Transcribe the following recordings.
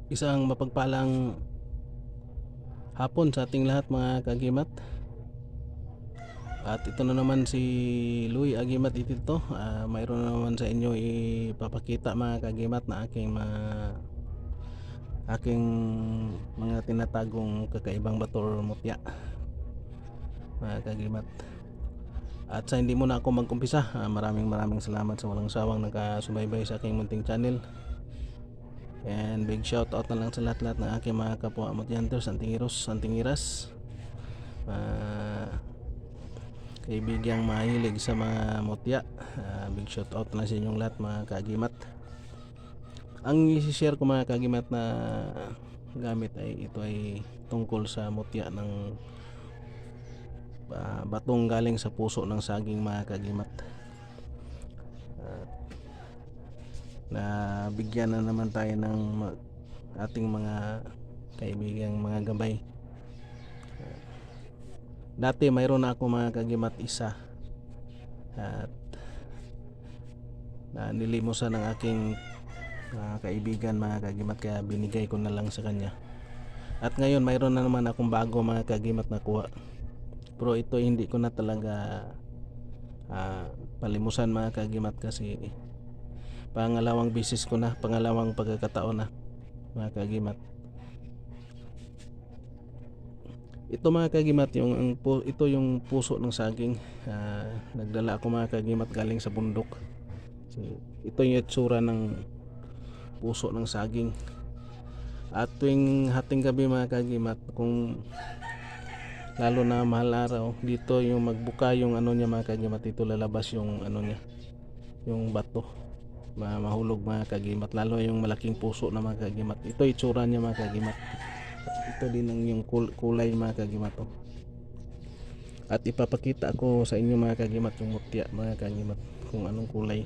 Isang mapagpalang hapon sa ating lahat mga kagimat. At ito na naman si Louie Agimat itito. Mayroon na naman sa inyo ipapakita mga kagimat na aking mga tinatagong kakaibang bato or mutya mga kagimat. At sa hindi muna ako mag-umpisa, maraming salamat sa walang sawang nakasubaybay sa aking munting channel. And big shout out na lang sa lahat ng aking mga kapwa mutyanters, antingiras, kaibigang mahilig sa mga mutya. Big shout out na sa inyong lahat mga kagimat. Ang i-share ko mga kagimat na gamit ay ito ay tungkol sa mutya ng batong galing sa puso ng saging mga kagimat. Na bigyan na naman tayo ng ating mga kaibigang mga gabay. Dati mayroon na ako mga kagimat isa, at nilimusan ng aking kaibigan mga kagimat, kaya binigay ko na lang sa kanya. At ngayon mayroon na naman akong bago mga kagimat na kuha, pero ito hindi ko na talaga palimusan mga kagimat, kasi pangalawang bisis ko na, pangalawang pagkakataon na mga kagimat. Ito mga kagimat, ito yung puso ng saging. Nagdala ako mga kagimat galing sa bundok. Ito yung itsura ng puso ng saging. At tuwing hating gabi mga kagimat, kung lalo na mahal araw, dito yung magbuka yung ano niya mga kagimat, dito lalabas yung ano niya, yung bato, mahulog mga kagimat, lalo yung malaking puso na mga kagimat. Ito itsura niya mga kagimat. Ito din ang yung kulay mga kagimat. At ipapakita ko sa inyo mga kagimat yung mutya mga kagimat, kung anong kulay.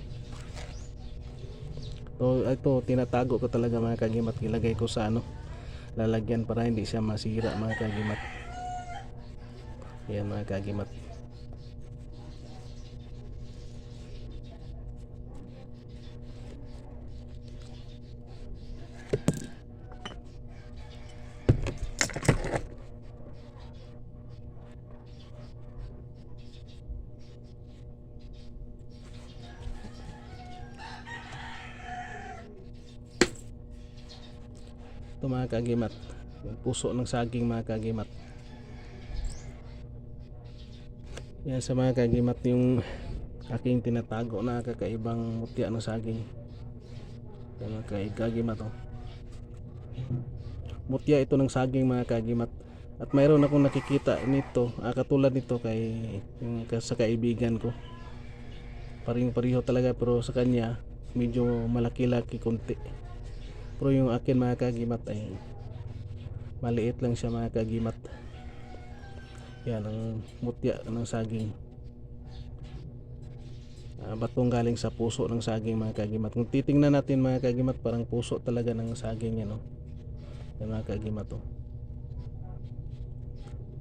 Ito tinatago ko talaga mga kagimat, ilagay ko sa lalagyan para hindi siya masira mga kagimat. Yan mga kagimat. Ito mga kagimat, yung puso ng saging mga kagimat. Yan sa mga kagimat yung aking tinatago na kakaibang mutya ng saging. Yan mga kagimat. Mutya ito ng saging mga kagimat. At mayroon akong nakikita nito, katulad nito yung sa kaibigan ko. Pareho talaga, pero sa kanya medyo malaki-laki konti. Pero yung akin mga kagimat ay maliit lang siya mga kagimat. Yan ang mutya ng saging. Batong galing sa puso ng saging mga kagimat. Kung titingnan natin mga kagimat, parang puso talaga ng saging yan. Yan mga kagimat.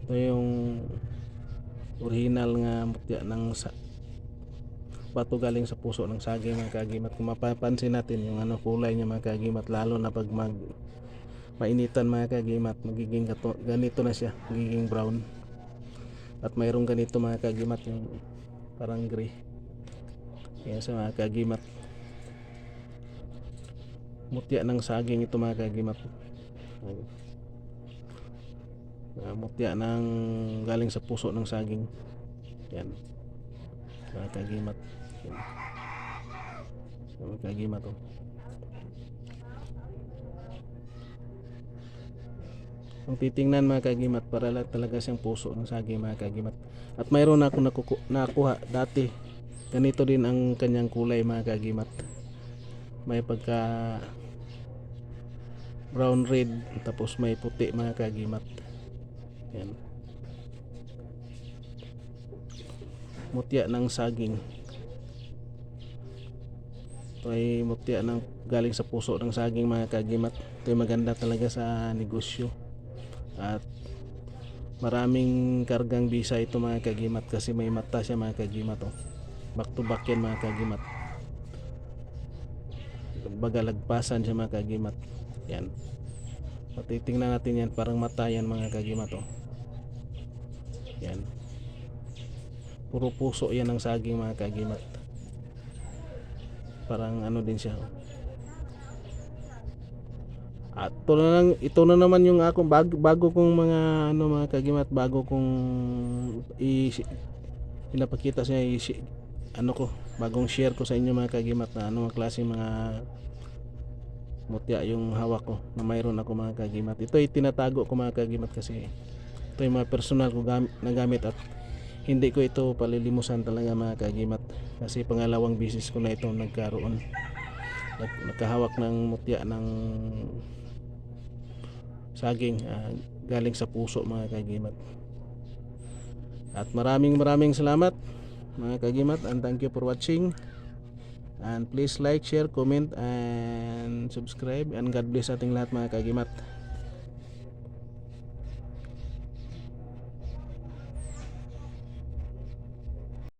Ito yung original nga mutya ng bato galing sa puso ng saging mga kagimat. Kung mapapansin natin yung kulay niya mga kagimat, lalo na pag mainitan mga kagimat, magiging ganito na siya, magiging brown. At mayroong ganito mga kagimat, yung parang gray. Yan sa mga kagimat, mutya ng saging ito mga kagimat. Mutya ng galing sa puso ng saging. Yan mga kagimat. Yan mga kagimat. Kung titingnan mga kagimat, para talaga siyang puso ng saging mga kagimat. At mayroon na ako nakuha dati, ganito din ang kanyang kulay mga kagimat. May pagka brown red, tapos may puti mga kagimat. Yan, mutya ng saging. Ito ay mutya galing sa puso ng saging mga kagimat. Ito ay maganda talaga sa negosyo. At maraming kargang bisa ito mga kagimat, kasi may mata siya mga kagimat. Back to back yan mga kagimat. baga lagpasan siya mga kagimat. Yan. So, titingnan natin yan, parang mata yan mga kagimat oh. Yan. Puro puso yan ng saging mga kagimat. Parang ano din siya oh. At ito na naman yung akong bago kong mga ano mga kagimat, bago kong pinapakita sa inyo, ano ko, bagong share ko sa inyo mga kagimat na ano mga klase mga mutya yung hawak ko na mayroon ako mga kagimat. Ito ay tinatago ko mga kagimat kasi ito yung mga personal ko na gamit at hindi ko ito palilimusan talaga mga kagimat kasi pangalawang business ko na ito nagkaroon, nagkahawak ng mutya ng saging galing sa puso mga kagimat. At maraming salamat mga kagimat, and thank you for watching, and please like, share, comment, and subscribe, and God bless ating lahat mga kagimat.